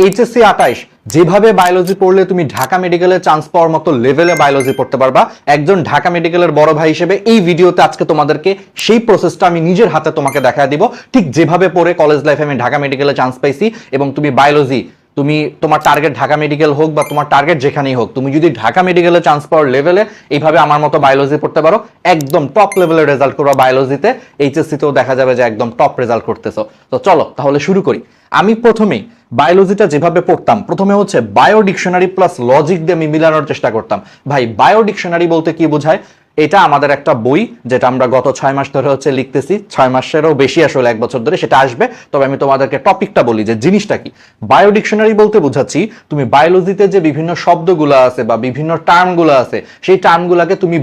HSC 28 যেভাবে biology পড়লে তুমি ঢাকা মেডিকেলে চান্স পাওয়ার মতো লেভেলে বায়োলজি পড়তে পারবা, একজন ঢাকা মেডিকেলের বড় ভাই হিসেবে এই ভিডিওতে আজকে তোমাদেরকে সেই প্রসেসটা আমি নিজের হাতে তোমাকে দেখায় দিব, ঠিক যেভাবে পড়ে কলেজ লাইফে আমি ঢাকা মেডিকেলে চান্স পাইছি। এবং তুমি বায়োলজি, তুমি তোমার টার্গেট ঢাকা মেডিকেল হোক বা তোমার টার্গেট যেখানেই হোক, তুমি যদি ঢাকা মেডিকেলে চান্স পাওয়ার লেভেলে এইভাবে আমার মতো বায়োলজি পড়তে পারো, একদম টপ লেভেলের রেজাল্ট করবা বায়োলজিতে, এইচএসসিতেও দেখা যাবে যে একদম টপ রেজাল্ট করতেছো। তো চলো তাহলে শুরু করি। আমি প্রথমেই বায়োলজিটা যেভাবে পড়তাম, প্রথমে হচ্ছে বায়ো ডিকশনারি প্লাস লজিক দিয়ে আমি মিলানোর চেষ্টা করতাম। ভাই বায়ো ডিকশনারি বলতে কি বোঝায়? এটা আমাদের একটা বই, যেটা আমরা গত 6 মাস ধরে হচ্ছে লিখতেছি, 6 মাসেরও বেশি আসলে 1 বছর ধরে, সেটা আসবে। তবে আমি তোমাদেরকে টপিকটা বলি যে জিনিসটা কি। বায়ো ডিকশনারি বলতে বোঝাচ্ছি তুমি বায়োলজিতে যে বিভিন্ন শব্দগুলো আছে বা বিভিন্ন টার্মগুলো আছে, সেই টার্মগুলোকে তুমি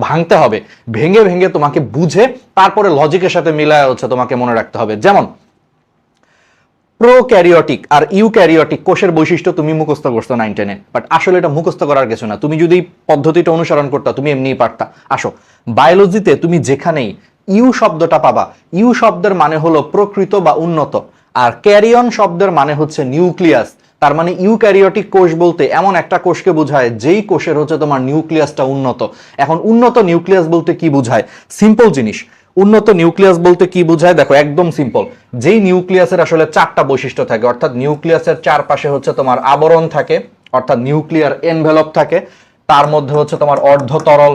ভাঙতে হবে, ভেঙে ভেঙে তোমাকে বুঝে তারপরে লজিকের সাথে মিলায় হচ্ছে তোমাকে মনে রাখতে হবে। যেমন প্রোক্যারিওটিক আর ইউক্যারিওটিক কোষের বৈশিষ্ট্য তুমি মুখস্থ করছো 9 10-এ, বাট আসলে এটা মুখস্থ করার কিছু না। তুমি যদি পদ্ধতিটা অনুসরণ করতা তুমি এমনিই পারতা। আসো, বায়োলজিতে তুমি যেখানেই ইউ শব্দটা পাবা, ইউ শব্দের মানে হলো প্রকৃত বা উন্নত, আর ক্যারিয়ন শব্দের মানে হচ্ছে নিউক্লিয়াস। তার মানে ইউক্যারিওটিক কোষ বলতে এমন একটা কোষকে বোঝায় যেই কোষের হচ্ছে তোমার নিউক্লিয়াসটা উন্নত। এখন উন্নত নিউক্লিয়াস বলতে কি বোঝায়? সিম্পল জিনিস। উন্নত নিউক্লিয়াস বলতে কি বোঝায় দেখো, একদম সিম্পল। যেই নিউক্লিয়াসের আসলে 4টা বৈশিষ্ট্য থাকে, অর্থাৎ নিউক্লিয়াসের চারপাশে হচ্ছে তোমার আবরণ থাকে, অর্থাৎ নিউক্লিয়ার এনভেলপ থাকে, তার মধ্যে হচ্ছে তোমার অর্ধ তরল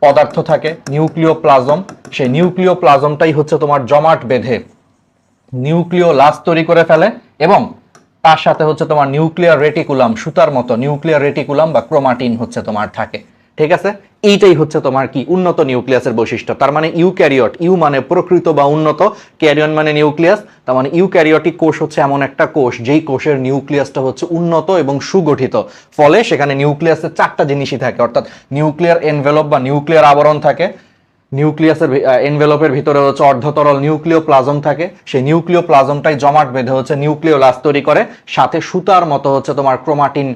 পদার্থ থাকে, নিউক্লিওপ্লাজম। সেই নিউক্লিওপ্লাজমটাই হচ্ছে তোমার জমাট বেঁধে নিউক্লিওলাস তৈরি করে ফেলে, এবং তার সাথে হচ্ছে তোমার নিউক্লিয়ার রেটিকুলাম, সুতার মতো নিউক্লিয়ার রেটিকুলাম বা ক্রোমাটিন হচ্ছে তোমার থাকে। ঠিক আছে, এইটাই হচ্ছে তোমার কি উন্নত নিউক্লিয়াসের বৈশিষ্ট্য। তার মানে ইউক্যারিওট, ইউ মানে প্রকৃত বা উন্নত, ক্যারিয়ন মানে নিউক্লিয়াস। তার মানে ইউক্যারিওটিক কোষ হচ্ছে এমন একটা কোষ যেই কোষের নিউক্লিয়াসটা হচ্ছে উন্নত এবং সুগঠিত, ফলে সেখানে নিউক্লিয়াসের 4টা জিনিসই থাকে, অর্থাৎ নিউক্লিয়ার এনভেলপ বা নিউক্লিয়ার আবরণ থাকে, নিউক্লিয়াসের এনভেলপের ভিতরে হচ্ছে অর্ধতরল নিউক্লিওপ্লাজম থাকে, সেই নিউক্লিওপ্লাজমটাই জমাট বেঁধে হচ্ছে নিউক্লিওলাস তৈরি করে, সাথে সুতার মতো হচ্ছে তোমার ক্রোমাটিন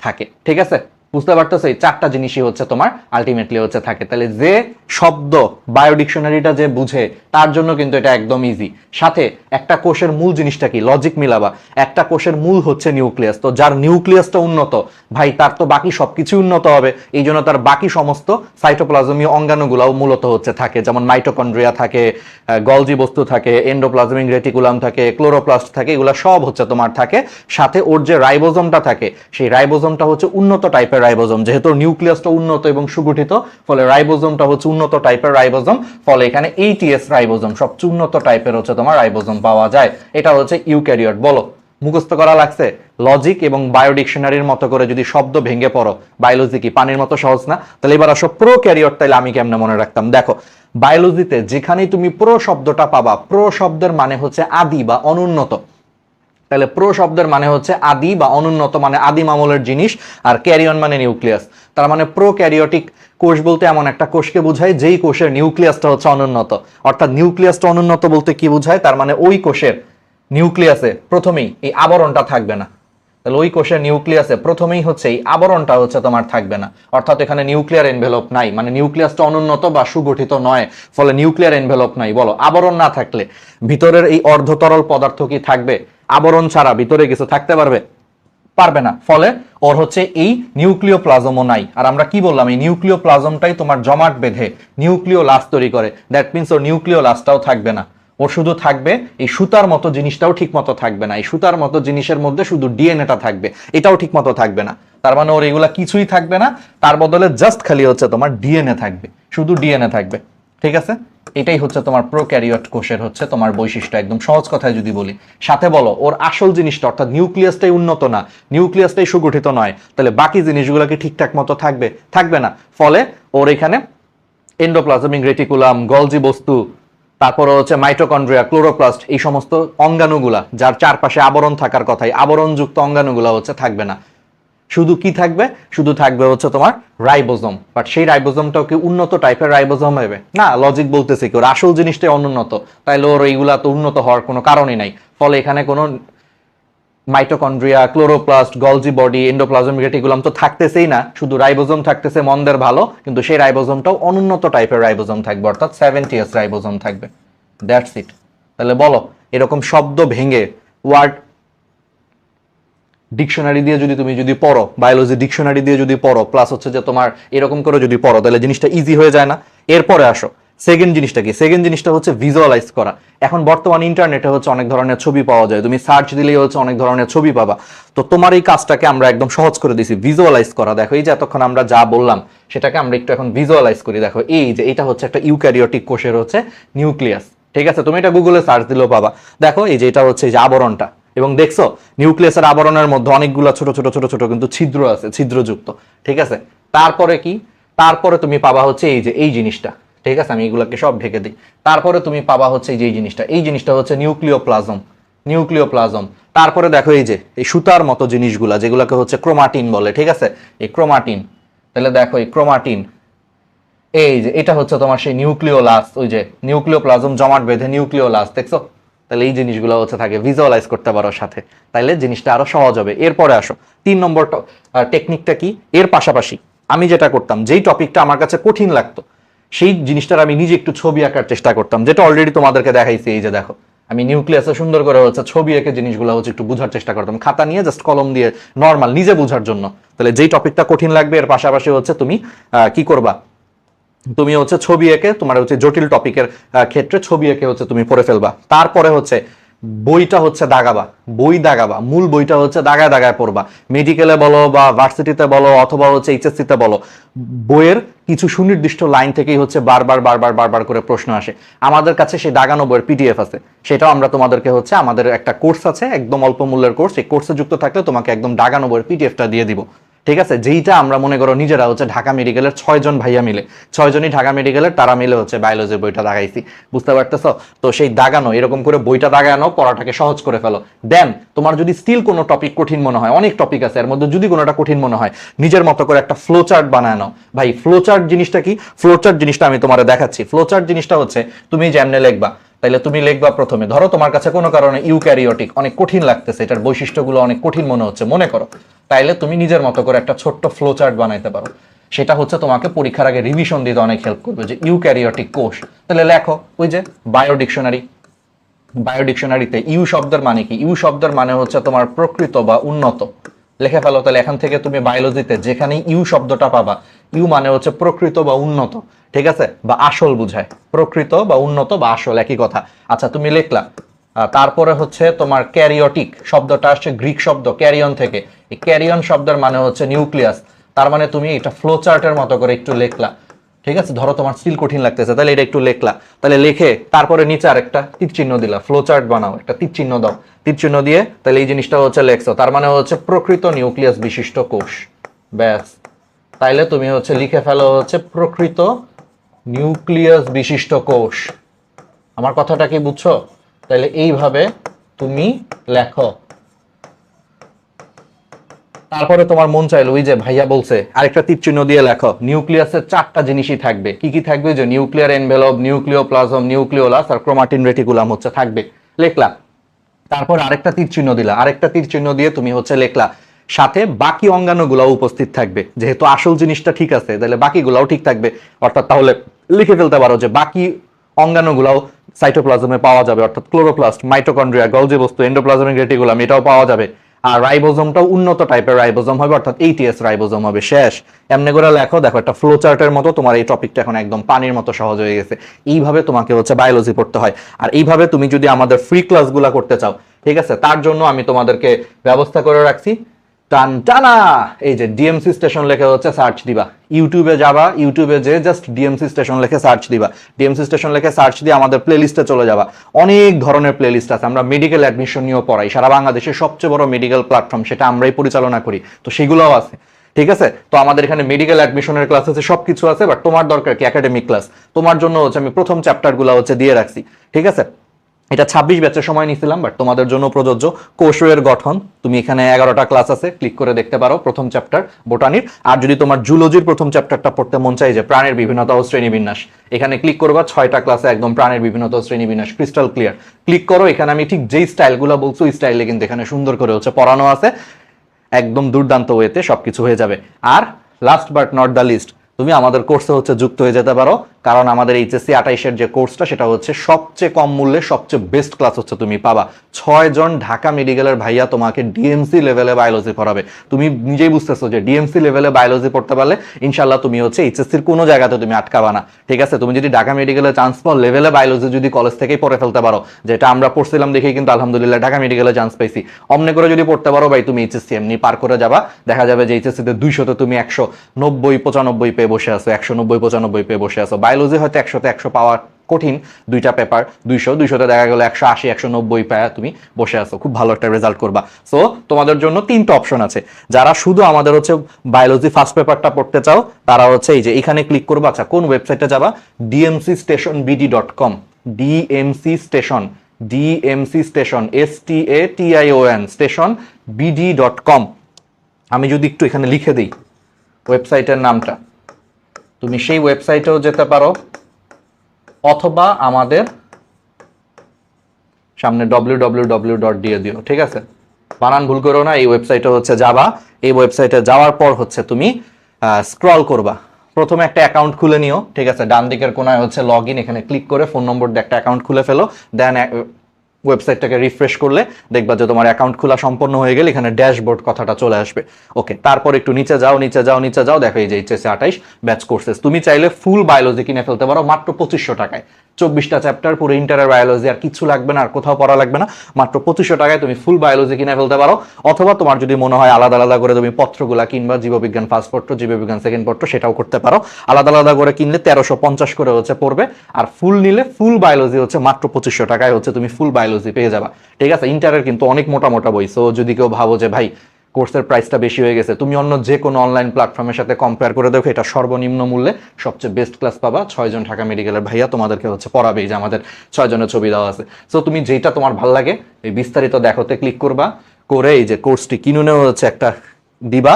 থাকে। ঠিক আছে, বুঝতে পারতেছো? এই 4টা জিনিসই হচ্ছে তোমার আলটিমেটলি হচ্ছে থাকে। তাহলে যে শব্দ বায়ো ডিকশনারিটা যে বুঝে তার জন্য কিন্তু এটা একদম ইজি। সাথে একটা কোষের মূল জিনিসটা কি, লজিক মিলাবা। একটা কোষের মূল হচ্ছে নিউক্লিয়াস, তো যার নিউক্লিয়াসটা উন্নত ভাই তার তো বাকি সবকিছু উন্নত হবে, এই জন্য তার বাকি সমস্ত সাইটোপ্লাজমীয় অঙ্গাণুগুলাও মূলত হচ্ছে থাকে, যেমন মাইটোকন্ড্রিয়া থাকে, গলজি বস্তু থাকে, এন্ডোপ্লাজমিক রেটিকুলাম থাকে, ক্লোরোপ্লাস্ট থাকে, এগুলো সব হচ্ছে তোমার থাকে। সাথে ওর যে রাইবোজোমটা থাকে, সেই রাইবোজোমটা হচ্ছে উন্নত টাইপের রাইবোজোম, যেহেতু নিউক্লিয়াসটা উন্নত এবং সুগঠিত, ফলে রাইবোজোমটা হচ্ছে উন্নত টাইপের রাইবোজোম, ফলে এখানে এইটিএস রাইবোজোম, সবচেয়ে উন্নত টাইপের হচ্ছে তোমার রাইবোজোম পাওয়া যায়। এটা হচ্ছে ইউক্যারিওট। বলো, মুখস্থ করা লাগছে? লজিক এবং বায়ো ডিকশনারির মতো করে যদি শব্দ ভেঙে পড়ো, বায়োলজি কি পানির মতো সহজ না? তাহলে এবার আসো প্রোক্যারিওট, তাইলে আমি কেমনে মনে রাখতাম। দেখো, বায়োলজিতে যেখানেই তুমি প্রো শব্দটা পাবা, প্রো শব্দের মানে হচ্ছে আদি বা অনুন্নত। তাহলে প্রো শব্দের মানে হচ্ছে আদি বা অনুন্নত, মানে আদিম আমলের জিনিস, আর ক্যারিয়ন মানে নিউক্লিয়াস। তার মানে প্রোক্যারিওটিক কোষ বলতে এমন একটা কোষকে বোঝায় যেই কোষের নিউক্লিয়াসটা হচ্ছে অনুন্নত। অর্থাৎ নিউক্লিয়াসটা অনুন্নত বলতে কি বোঝায়? তার মানে ওই কোষের নিউক্লিয়াসে প্রথমেই এই আবরণটা থাকবে না। তাহলে ওই কোষের নিউক্লিয়াসে প্রথমেই হচ্ছে এই আবরণটা হচ্ছে তোমার থাকবে না, অর্থাৎ এখানে নিউক্লিয়ার এনভেলপ নাই, মানে নিউক্লিয়াসটা অনুন্নত বা সুগঠিত নয়, ফলে নিউক্লিয়ার এনভেলপ নাই। বলো, আবরণ না থাকলে ভিতরের এই অর্ধতরল পদার্থ কি থাকবে? আবরণ ছাড়া ভিতরে কিছু থাকতে পারবে? পারবে না, ফলে ওর হচ্ছে এই নিউক্লিওপ্লাজমও নাই। আর আমরা কি বললাম, এই নিউক্লিওপ্লাজমটাই তোমার জমাট বেঁধে নিউক্লিওলাস তৈরি করে, দ্যাট মিনস ওর নিউক্লিওলাসটাও থাকবে না, ওর শুধু থাকবে এই সুতার মতো জিনিসটাও ঠিক মতো থাকবে না, এই সুতার মতো জিনিসের মধ্যে শুধু ডিএনএটা থাকবে, এটাও ঠিক মতো থাকবে না। তার মানে ওর এগুলা কিছুই থাকবে না, তার বদলে জাস্ট খালি হচ্ছে তোমার ডিএনএ থাকবে, শুধু ডিএনএ থাকবে। ঠিক আছে, এটাই হচ্ছে তোমার প্রোক্যারিওট কোষের হচ্ছে তোমার বৈশিষ্ট্য, একদম সহজ কথায় যদি বলি। সাথে বলো, ওর আসল জিনিসটা অর্থাৎ নিউক্লিয়াসটাই উন্নত না, নিউক্লিয়াসটাই সুগঠিত নয়, তাহলে বাকি জিনিসগুলো কি ঠিকঠাক মতো থাকবে? থাকবে না, ফলে ওর এখানে এন্ডোপ্লাজমিক রেটিকুলাম, গলজি বস্তু, তারপরে হচ্ছে মাইটোকন্ড্রিয়া, ক্লোরোপ্লাস্ট, এই সমস্ত অঙ্গাণুগুলা যার চারপাশে আবরণ থাকার কথাই, আবরণযুক্ত অঙ্গাণুগুলা হচ্ছে থাকবে না। শুধু কি থাকবে? শুধু থাকবে হচ্ছে তোমার রাইবোজোম। বাট সেই রাইবোজোমটাও কি উন্নত টাইপের রাইবোজোম হবে? না, লজিক বলতেছে কি ওর আসল জিনিসটাই অনুন্নত, তাইলে ওর এইগুলা তো উন্নত হওয়ার কোনো কারণই নাই। ফলে এখানে কোনো mitochondria, chloroplast, Golgi body, endoplasmic reticulum তো থাকতেছেই না, শুধু রাইবোজোম থাকতেছে মন্দের ভালো, কিন্তু সেই রাইবোজোমটাও অনুন্নত টাইপের রাইবোজোম থাকবে, অর্থাৎ 70s রাইবোজোম থাকবে। That's it. তাহলে বলো, এরকম শব্দ ভেঙে ওয়ার্ড ডিকশনারি দিয়ে তুমি যদি পড়ো, বায়োলজি ডিকশনারি দিয়ে যদি পড়ো, প্লাস হচ্ছে যে তোমার এরকম করে যদি পড়ো, তাহলে জিনিসটা ইজি হয়ে যায় না? এরপরে আসো সেকেন্ড জিনিসটা কি? সেকেন্ড জিনিসটা হচ্ছে ভিজুয়ালাইজ করা। এখন বর্তমান ইন্টারনেটে হচ্ছে অনেক ধরনের ছবি পাওয়া যায়, তুমি সার্চ দিলেই হচ্ছে অনেক ধরনের ছবি পাবা। তো তোমার এই কাজটাকে আমরা একদম সহজ করে দিছি, ভিজুয়ালাইজ করা। দেখো এই যে এতক্ষণ আমরা যা বললাম সেটাকে আমরা একটু এখন ভিজুয়ালাইজ করি। দেখো এই যে এটা হচ্ছে একটা ইউক্যারিওটিক কোষের হচ্ছে নিউক্লিয়াস, ঠিক আছে? তুমি এটা গুগলে সার্চ দিলেও পাবা। দেখো এই যে এটা হচ্ছে এই যে আবরণটা, এবং দেখছো নিউক্লিয়াসের আবরণের মধ্যে অনেকগুলো ছোট ছোট ছোট ছোট কিন্তু ছিদ্র আছে, ছিদ্রযুক্ত, ঠিক আছে? তারপরে কি? তারপরে তুমি পাবা হচ্ছে এই যে এই জিনিসটা, ঠিক আছে? আমি এগুলোকে সব ঢেকে দিই। তারপরে তুমি পাবা হচ্ছে এই যে এই জিনিসটা, এই জিনিসটা হচ্ছে নিউক্লিওপ্লাজম, নিউক্লিওপ্লাজম। তারপরে দেখো এই যে এই সুতার মতো জিনিসগুলা, যেগুলোকে হচ্ছে ক্রোমাটিন বলে, ঠিক আছে? এই ক্রোমাটিন, তাহলে দেখো এই ক্রোমাটিন, এই যে এটা হচ্ছে তোমার সেই নিউক্লিওলাস, ওই যে নিউক্লিওপ্লাজম জমাট বেঁধে নিউক্লিওলাস, দেখছো? তাহলে এই জিনিসগুলো হচ্ছে থাকে, ভিজুয়ালাইজ করতে পারো সাথে, তাইলে জিনিসটা আরো সহজ হবে। এরপরে আসো 3 নম্বর টেকনিকটা কি? এর পাশাপাশি আমি যেটা করতাম, যেই টপিকটা আমার কাছে কঠিন লাগতো সেই জিনিসটার আমি নিজে একটু ছবি আঁকার চেষ্টা করতাম, যেটা অলরেডি তোমাদেরকে দেখাইছি। এই যে দেখো আমি নিউক্লিয়াসে সুন্দর করে হচ্ছে ছবি এঁকে জিনিসগুলো হচ্ছে একটু বোঝার চেষ্টা করতাম, খাতা নিয়ে জাস্ট কলম দিয়ে নর্মাল নিজে বোঝার জন্য। তাহলে যেই টপিকটা কঠিন লাগবে এর পাশাপাশি হচ্ছে তুমি কি করবা, তুমি হচ্ছে ছবি এঁকে তোমার হচ্ছে জটিল টপিকের ক্ষেত্রে ছবি এঁকে হচ্ছে তুমি পড়ে ফেলবা। তারপরে হচ্ছে বইটা হচ্ছে দাগাবা, বই দাগাবা, মূল বইটা হচ্ছে দাগায় দাগায় পড়বা। মেডিকেলে বলো বা ভার্সিটিতে বলো অথবা হচ্ছে এইচএসসিতে বলো, বইয়ের কিছু সুনির্দিষ্ট লাইন থেকেই হচ্ছে বারবার বারবার বারবার করে প্রশ্ন আসে। আমাদের কাছে সেই দাগানো বইয়ের পিডিএফ আছে, সেটাও আমরা তোমাদেরকে হচ্ছে, আমাদের একটা কোর্স আছে একদম অল্প মূল্যের কোর্স, এই কোর্সে যুক্ত থাকলে তোমাকে একদম দাগানো বইয়ের পিডিএফটা দিয়ে দিব, ঠিক আছে? যেইটা আমরা মনে করো নিজেরা হচ্ছে ঢাকা মেডিকেলের 6 জন ভাইয়া মিলে, 6 জনই ঢাকা মেডিকেলের, তারা মিলে হচ্ছে বায়োলজির বইটা দাগাইছি, বুঝতে পারতেছো? তো সেই দাগানো, এরকম করে বইটা দাগানো, পড়াটাকে সহজ করে ফেলো। দেন তোমার যদি স্টিল কোনো টপিক কঠিন মনে হয়, অনেক টপিক আছে এর মধ্যে, যদি কোনোটা কঠিন মনে হয়, নিজের মতো করে একটা ফ্লো চার্ট বানায় নাও। ভাই ফ্লো চার্ট জিনিসটা কি? ফ্লো চার্ট জিনিসটা আমি তোমার দেখাচ্ছি। ফ্লো চার্ট জিনিসটা হচ্ছে তুমি যেমনে লিখবা, তাইলে তুমি লিখবা প্রথমে, ধরো তোমার কাছে কোনো কারণে ইউক্যারিওটিক অনেক কঠিন লাগতেছে, এটার বৈশিষ্ট্যগুলো অনেক কঠিন মনে হচ্ছে মনে করো, তাইলে তুমি নিজের মতো করে একটা ছোট্ট ফ্লো চার্ট বানাইতে পারো। সেটা হচ্ছে তোমাকে পরীক্ষার আগে রিভিশন দিতে অনেক হেল্প করবে, যে ইউক্যারিওটিক কোষ। তাহলে লেখো ওই যে বায়ো ডিকশনারি, বায়ো ডিকশনারিতে ইউ শব্দের মানে কি? ইউ শব্দের মানে হচ্ছে তোমার প্রকৃত বা উন্নত, লিখে ফেলো। তাহলে এখান থেকে তুমি বায়োলজিতে যেখানে ইউ শব্দটা পাবা, ইউ মানে হচ্ছে প্রকৃত বা উন্নত, ঠিক আছে? বা আসল বুঝায়, প্রকৃত বা উন্নত বা আসল একই কথা। আচ্ছা তুমি লিখলা। তারপরে হচ্ছে তোমার ক্যারিওটিক শব্দটা আসছে গ্রিক শব্দ ক্যারিয়ন থেকে, এই ক্যারিয়ন শব্দের মানে হচ্ছে নিউক্লিয়াস। তার মানে তুমি এটা ফ্লো চার্টের মতো করে একটু লিখলা, ঠিক আছে? ধরো তোমার স্টিল কঠিন লাগতেছে, তাহলে এটা একটু লেখলা, তাহলে লিখে তারপরে নিচে আর একটা তীর চিহ্ন দিলা, ফ্লো চার্ট বানাও, একটা তীর চিহ্ন দাও, তীর চিহ্ন দিয়ে তাহলে এই জিনিসটা হচ্ছে লেখছো, তার মানে হচ্ছে প্রকৃত নিউক্লিয়াস বিশিষ্ট কোষ, ব্যাস। তাইলে তুমি হচ্ছে লিখে ফেলো হচ্ছে প্রকৃত নিউক্লিয়াস বিশিষ্ট কোষ। আমার কথাটা কি বুঝছো? তাহলে এইভাবে তুমি লেখো। তারপরে তোমার মন চাইলো, ওই যে ভাইয়া বলছে আরেকটা তীর চিহ্ন দিয়ে লেখো, নিউক্লিয়াসের 4টা জিনিসই থাকবে। কি কি থাকবে? যে নিউক্লিয়ার এনভেলপ, নিউক্লিওপ্লাজম, নিউক্লিওলাস আর ক্রোমাটিন রেটিকুলাম হচ্ছে থাকবে, লেখলা। তারপর আরেকটা তীর চিহ্ন দিলা, আরেকটা তীর চিহ্ন দিয়ে তুমি হচ্ছে লেখলা সাথে বাকি অঙ্গাণুগুলাও উপস্থিত থাকবে। যেহেতু আসল জিনিসটা ঠিক আছে, তাহলে বাকিগুলাও ঠিক থাকবে। অর্থাৎ তাহলে লিখে ফেলতে পারো যে বাকি অঙ্গাণুগুলাও সাইটোপ্লাজমে পাওয়া যাবে, অর্থাৎ ক্লোরোপ্লাস্ট, মাইটোকন্ড্রিয়া, গলজি বস্তু, এন্ডোপ্লাজমিক রেটিকুলাম, এটাও পাওয়া যাবে। আর রাইবোজোমটাও উন্নত টাইপের রাইবোজোম হবে, অর্থাৎ এইটিএস রাইবোজোম হবে। শেষ। এমনি করে লেখো। দেখো একটা ফ্লো চার্টের মতো তোমার এই টপিকটা এখন একদম পানির মতো সহজ হয়ে গেছে। এইভাবে তোমাকে হচ্ছে বায়োলজি পড়তে হয়। আর এইভাবে তুমি যদি আমাদের ফ্রি ক্লাসগুলো করতে চাও, ঠিক আছে, তার জন্য আমি তোমাদেরকে ব্যবস্থা করে রাখছি। টান টানা এই যে ডিএমসি স্টেশন লেখে হচ্ছে সার্চ দিবা, ইউটিউবে যাবা, ইউটিউবে যে জাস্ট ডিএমসি স্টেশন লেখে সার্চ দিবা, ডিএমসি স্টেশন লেখে সার্চ দিয়ে আমাদের প্লেলিস্টে চলে যাবা। অনেক ধরনের প্লেলিস্ট আছে, আমরা মেডিকেল অ্যাডমিশন নিয়েও পড়াই, সারা বাংলাদেশের সবচেয়ে বড় মেডিকেল প্ল্যাটফর্ম, সেটা আমরাই পরিচালনা করি, তো সেগুলোও আছে, ঠিক আছে? তো আমাদের এখানে মেডিকেল অ্যাডমিশনের ক্লাস আছে, সবকিছু আছে। বাট তোমার দরকার কি একাডেমিক ক্লাস, তোমার জন্য হচ্ছে আমি প্রথম চ্যাপ্টারগুলো হচ্ছে দিয়ে রাখছি, ঠিক আছে? এটা 26 ব্যাচের সময় নিছিলাম, বাট তোমাদের জন্য প্রযোজ্য। কোষের গঠন, তুমি এখানে 11টা ক্লাস আছে, ক্লিক করে দেখতে পারো। প্রথম চ্যাপ্টার বোটানির। আর যদি তোমার জুলজির প্রথম চ্যাপ্টারটা পড়তে মন চাই, যে প্রাণের বিভিন্নতা ও শ্রেণীবিন্যাস, এখানে ক্লিক করবা। 6টা ক্লাসে একদম প্রাণের বিভিন্নতা ও শ্রেণীবিন্যাস ক্রিস্টাল ক্লিয়ার। ক্লিক করো, এখানে আমি ঠিক যেই স্টাইলগুলো বলছো ওই স্টাইলে কিন্তু এখানে সুন্দর করে হচ্ছে পড়ানো আছে, একদম দুর্দান্ত ওয়েতে সবকিছু হয়ে যাবে। আর last but not the least, তুমি আমাদের কোর্সে হচ্ছে যুক্ত হয়ে যেতে পারো। কারণ আমাদের এইচএসসি 28-এর যে কোর্সটা সেটা হচ্ছে সবচেয়ে কম মূল্যে সবচেয়ে বেস্ট ক্লাস হচ্ছে তুমি পাবা। 6 জন ঢাকা মেডিকেলের ভাইয়া তোমাকে ডিএমসি লেভেলে বায়োলজি পড়াবে। তুমি নিজেই বুঝতেছো যে ডিএমসি লেভেলে বায়োলজি পড়তে পারলে ইনশাল্লাহ তুমি হচ্ছে এইচএসসির কোনো জায়গাতে তুমি আটকাবা না। ঠিক আছে, তুমি যদি ঢাকা মেডিকেলে চান্স পাও লেভেলে বায়োলজি যদি কলেজ থেকেই পড়ে ফেলতে পারো, যেটা আমরা পড়ছিলাম দেখেই কিন্তু আলহামদুলিল্লাহ ঢাকা মেডিকেলে চান্স পাইছি, অমনে করে যদি পড়তে পারো ভাই তুমি এইচএসসি এমনি পার করে যাবা। দেখা যাবে যে এইচএসসিতে 200তে তুমি 190-95 পেয়ে বসে আছো, 190-95 পেয়ে বসে আছো। বায়োলজি হয়তো 100তে 100 পাওয়া কঠিন, দুইটা পেপার 200-200তে দেখা গেল 180-190 পায় তুমি বসে আছো, খুব ভালো একটা রেজাল্ট করবা। সো তোমাদের জন্য 3টা অপশন আছে। যারা শুধু আমাদের হচ্ছে বায়োলজি ফার্স্ট পেপারটা পড়তে চাও তারা হচ্ছে এই যে এখানে ক্লিক করবা। আচ্ছা, কোন ওয়েবসাইটে যাবা? dmcstationbd.com, DMC station STATION station bd.com। আমি যদি একটু এখানে লিখে দিই ওয়েবসাইটের নামটা, তুমি সেই ওয়েবসাইটেও যেতে পারো, অথবা আমাদের সামনে www. দিয়ে দিও। ঠিক আছে, বানান ভুল করো না। এই ওয়েবসাইটে হচ্ছে যাবা, এই ওয়েবসাইটে যাওয়ার পর হচ্ছে তুমি স্ক্রল করবা, প্রথমে একটা অ্যাকাউন্ট খুলে নিও। ঠিক আছে, ডান দিকের কোনায় হচ্ছে লগ ইন, এখানে ক্লিক করে ফোন নম্বর দিয়ে একটা অ্যাকাউন্ট খুলে ফেলো। দেন ওয়েবসাইটটাকে রিফ্রেশ করলে দেখবা যে তোমার অ্যাকাউন্ট খোলা সম্পন্ন হয়ে গেলে এখানে ড্যাশবোর্ড কথাটা চলে আসবে। ওকে, তারপর একটু নিচে যাও, দেখো এই যে এইচএসসি 28 ব্যাচ কোর্সেস। তুমি চাইলে ফুল বায়োলজি কিনে ফেলতে পারো মাত্র 2500 টাকায়। 24টা চ্যাপ্টার, পুরো ইন্টারের বায়োলজি, আর কিছু লাগবে না, আর কোথাও পড়া লাগবে না। মাত্র 2500 টাকায় তুমি ফুল বায়োলজি কিনে ফেলতে পারো। অথবা তোমার যদি মনে হয় আলাদা আলাদা করে তুমি পত্রগুলা কিনবা, জীববিজ্ঞান ফার্স্ট পত্র, জীববিজ্ঞান সেকেন্ড পত্র, সেটাও করতে পারো। আলাদা আলাদা করে কিনলে 1350 করে হচ্ছে পড়বে, আর ফুল নিলে ফুল বায়োলজি হচ্ছে মাত্র 2500 টাকায় হচ্ছে তুমি ফুল বায়োলজি পেয়ে যাবা। ঠিক আছে, ইন্টারের কিন্তু অনেক মোটা মোটা বই। সো যদি কেউ ভাবো যে ভাই কোর্সের প্রাইসটা বেশি হয়ে গেছে, তুমি অন্য যে কোনো অনলাইন প্ল্যাটফর্মের সাথে কম্পেয়ার করে দেখো, এটা সর্বনিম্ন মূল্যে সবচেয়ে বেস্ট ক্লাস পাবা। 6 জন ঢাকা মেডিকেলের ভাইয়া তোমাদেরকে হচ্ছে পড়াবে, যে আমাদের 6 জনের ছবি দেওয়া আছে। সো তুমি যেটা তোমার ভালো লাগে এই বিস্তারিত দেখোতে ক্লিক করবা, করে এই যে কোর্সটি কিনুনেও হচ্ছে একটা দিবা,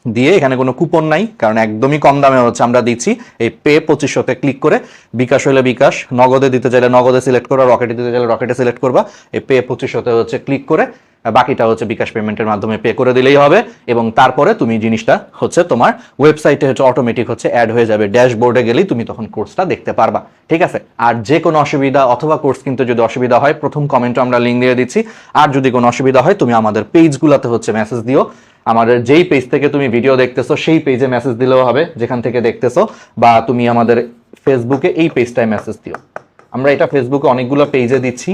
দিয়ে এখানে কোনো কুপন নাই কারণ একদমই কম দামে হচ্ছে আমরা দিচ্ছি। এই পে 2500-তে ক্লিক করে, বিকাশ হলে বিকাশ, নগদে দিতে চাইলে নগদে সিলেক্ট করবা, রকেটে দিতে চাইলে রকেটে সিলেক্ট করবা। এই পে 2500-তে হচ্ছে ক্লিক করে বাকিটা হচ্ছে বিকাশ পেমেন্টের মাধ্যমে পে করে দিলেই হবে। এবং তারপরে তুমি জিনিসটা হচ্ছে তোমার ওয়েবসাইটে হচ্ছে অটোমেটিক হচ্ছে অ্যাড হয়ে যাবে, ড্যাশবোর্ডে গেলেই তুমি তখন কোর্সটা দেখতে পারবা। ঠিক আছে, আর যে কোনো অসুবিধা অথবা কোর্স কিনতে যদি অসুবিধা হয় প্রথম কমেন্টে আমরা লিঙ্ক দিয়ে দিচ্ছি। আর যদি কোনো অসুবিধা হয় তুমি আমাদের পেজগুলোতে হচ্ছে মেসেজ দিও। আমাদের যেই পেজ থেকে তুমি ভিডিও দেখতেছো সেই পেজে মেসেজ দিলেও হবে যেখান থেকে দেখতেছো, বা তুমি আমাদের ফেসবুকে এই পেজটায় মেসেজ দিও। আমরা এটা ফেসবুকে অনেকগুলো পেজে দিচ্ছি।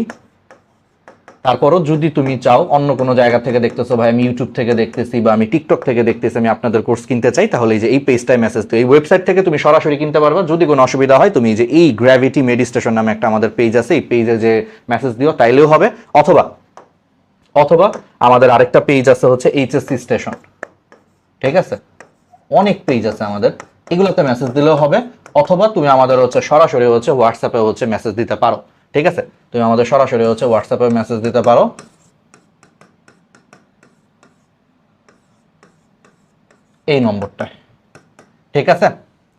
তারপরও যদি তুমি চাও অন্য কোনো জায়গা থেকে দেখতেছো, ভাই আমি ইউটিউব থেকে দেখতেছি বা আমি টিকটক থেকে দেখতেছি, আমি আপনাদের কোর্স কিনতে চাই, তাহলে এই যে এই পেজটায় মেসেজ দিও। এই ওয়েবসাইট থেকে তুমি সরাসরি কিনতে পারবা। যদি কোনো অসুবিধা হয় তুমি যে এই গ্র্যাভিটি মেডিস্টেশন নামে একটা আমাদের পেজ আছে, এই পেজে যে মেসেজ দিও তাইলেও হবে। অথবা আমাদের আরেকটা পেজ আছে হচ্ছে এইচএসসি স্টেশন। ঠিক আছে, অনেক পেজ আছে আমাদের, এগুলোতে মেসেজ দিলেও হবে। অথবা তুমি আমাদের হচ্ছে সরাসরি হচ্ছে হোয়াটসঅ্যাপে হচ্ছে মেসেজ দিতে পারো। ঠিক আছে, তুমি আমাদের সরাসরি হচ্ছে হোয়াটসঅ্যাপে মেসেজ দিতে পারো, এই নম্বরটায়। ঠিক আছে,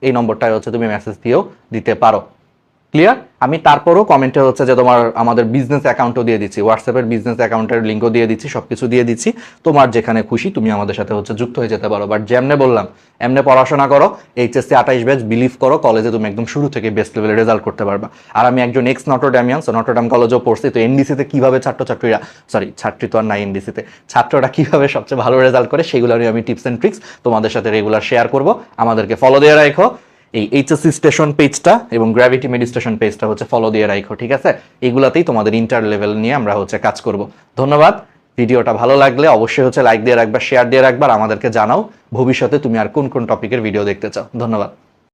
এই নম্বরটায় হচ্ছে তুমি মেসেজ দিয়েও দিতে পারো। ক্লিয়ার? আমি তারপরও কমেন্টে হচ্ছে যে তোমার আমাদের বিজনেস অ্যাকাউন্টও দিয়ে দিচ্ছি, হোয়াটসঅ্যাপের বিজনেস অ্যাকাউন্টের লিঙ্কও দিয়ে দিচ্ছি, সবকিছু দিয়ে দিচ্ছি। তোমার যেখানে খুশি তুমি আমাদের সাথে হচ্ছে যুক্ত হয়ে যেতে পারো। বাট যেমনে বললাম এমনে পড়াশোনা করো, এইচএসসি 28 ব্যাচ, বিলিভ করো কলেজে তুমি একদম শুরু থেকে বেস্ট লেভেলে রেজাল্ট করতে পারবা। আর আমি একজন এক্স নটরডামিয়ান, নটরডাম কলেজেও পড়ছি, তো এনডিসিতে কিভাবে ছাত্রী তো আর নাই এনডিসিতে, ছাত্ররা কিভাবে সবচেয়ে ভালো রেজাল্ট করে সেগুলোরই আমি টিপস অ্যান্ড ট্রিক্স তোমাদের সাথে রেগুলার শেয়ার করব। আমাদেরকে ফলো দিয়ে রাখো, এই এইচএসসি স্টেশন পেজটা এবং গ্র্যাভিটি মেডিস্টেশন পেজটা হচ্ছে ফলো দিয়ে রাখো। ঠিক আছে, এগুলাতেই তোমাদের ইন্টার লেভেল নিয়ে আমরা হচ্ছে কাজ করব। ধন্যবাদ। ভিডিওটা ভালো লাগলে অবশ্যই হচ্ছে লাইক দিয়ে রাখবা, শেয়ার দিয়ে রাখবা, আর আমাদেরকে জানাও ভবিষ্যতে তুমি আর কোন কোন টপিকের ভিডিও দেখতে চাও। ধন্যবাদ।